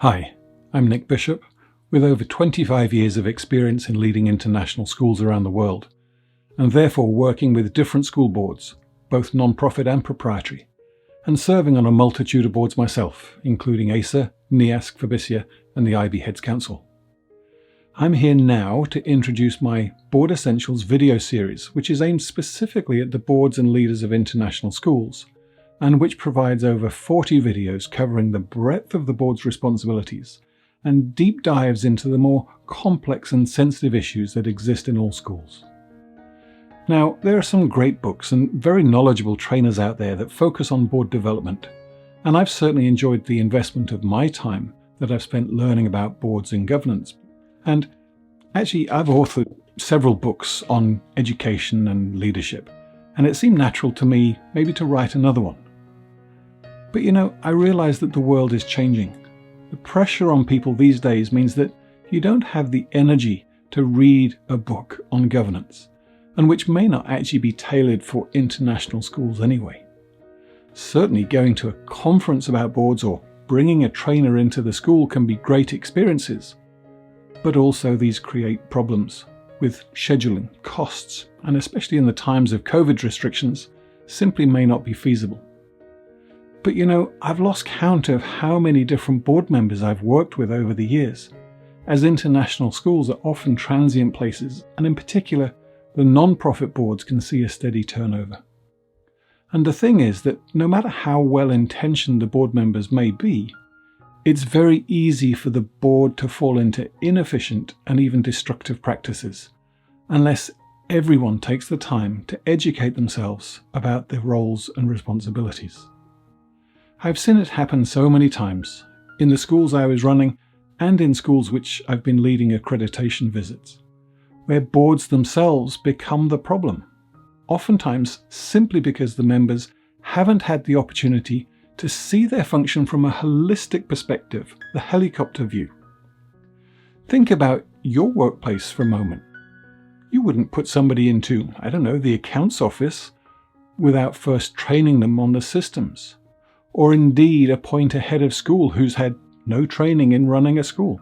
Hi, I'm Nik Bishop, with over 25 years of experience in leading international schools around the world, and therefore working with different school boards, both non-profit and proprietary, and serving on a multitude of boards myself, including ASA, NIASC for BISIA, and the IB Heads Council. I'm here now to introduce my Board Essentials video series, which is aimed specifically at the boards and leaders of international schools, and which provides over 40 videos covering the breadth of the board's responsibilities and deep dives into the more complex and sensitive issues that exist in all schools. Now, there are some great books and very knowledgeable trainers out there that focus on board development, and I've certainly enjoyed the investment of my time that I've spent learning about boards and governance. And actually, I've authored several books on education and leadership, and it seemed natural to me maybe to write another one. But I realize that the world is changing. The pressure on people these days means that you don't have the energy to read a book on governance, and which may not actually be tailored for international schools anyway. Certainly going to a conference about boards or bringing a trainer into the school can be great experiences, but also these create problems with scheduling, costs, and especially in the times of COVID restrictions, simply may not be feasible. But I've lost count of how many different board members I've worked with over the years, as international schools are often transient places, and in particular, the non-profit boards can see a steady turnover. And the thing is that no matter how well-intentioned the board members may be, it's very easy for the board to fall into inefficient and even destructive practices, unless everyone takes the time to educate themselves about their roles and responsibilities. I've seen it happen so many times, in the schools I was running and in schools which I've been leading accreditation visits, where boards themselves become the problem, oftentimes simply because the members haven't had the opportunity to see their function from a holistic perspective, the helicopter view. Think about your workplace for a moment. You wouldn't put somebody into, the accounts office without first training them on the systems, or indeed appoint a head of school who's had no training in running a school.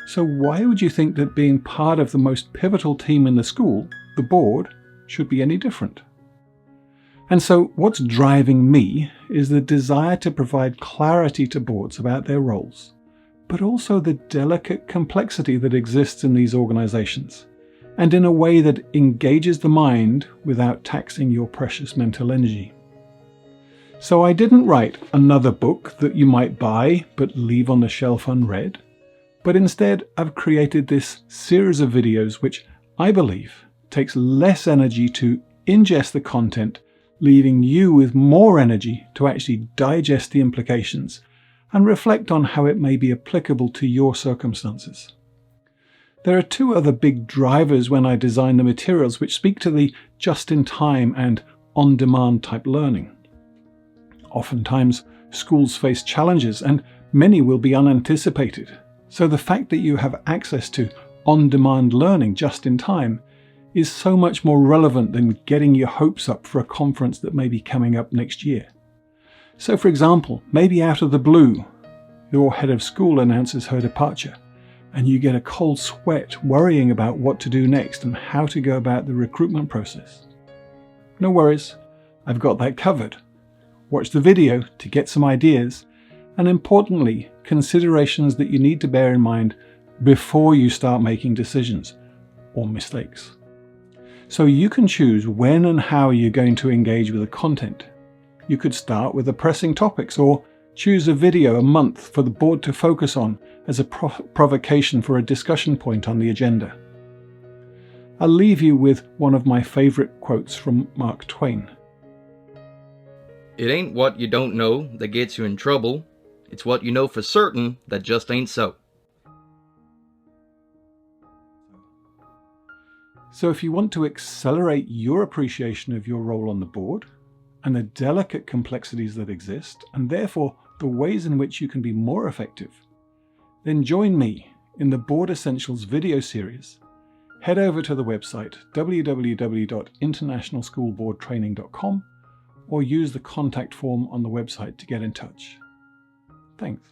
So why would you think that being part of the most pivotal team in the school, the board, should be any different? And so what's driving me is the desire to provide clarity to boards about their roles, but also the delicate complexity that exists in these organizations, and in a way that engages the mind without taxing your precious mental energy. So I didn't write another book that you might buy but leave on the shelf unread, but instead I've created this series of videos which I believe takes less energy to ingest the content, leaving you with more energy to actually digest the implications and reflect on how it may be applicable to your circumstances. There are two other big drivers when I design the materials which speak to the just-in-time and on-demand type learning. Oftentimes, schools face challenges, and many will be unanticipated. So the fact that you have access to on-demand learning just in time is so much more relevant than getting your hopes up for a conference that may be coming up next year. So for example, maybe out of the blue, your head of school announces her departure, and you get a cold sweat worrying about what to do next and how to go about the recruitment process. No worries, I've got that covered. Watch the video to get some ideas, and importantly, considerations that you need to bear in mind before you start making decisions or mistakes. So you can choose when and how you're going to engage with the content. You could start with the pressing topics, or choose a video a month for the board to focus on as a provocation for a discussion point on the agenda. I'll leave you with one of my favorite quotes from Mark Twain. It ain't what you don't know that gets you in trouble. It's what you know for certain that just ain't so. So if you want to accelerate your appreciation of your role on the board and the delicate complexities that exist, and therefore the ways in which you can be more effective, then join me in the Board Essentials video series. Head over to the website www.internationalschoolboardtraining.com or use the contact form on the website to get in touch. Thanks.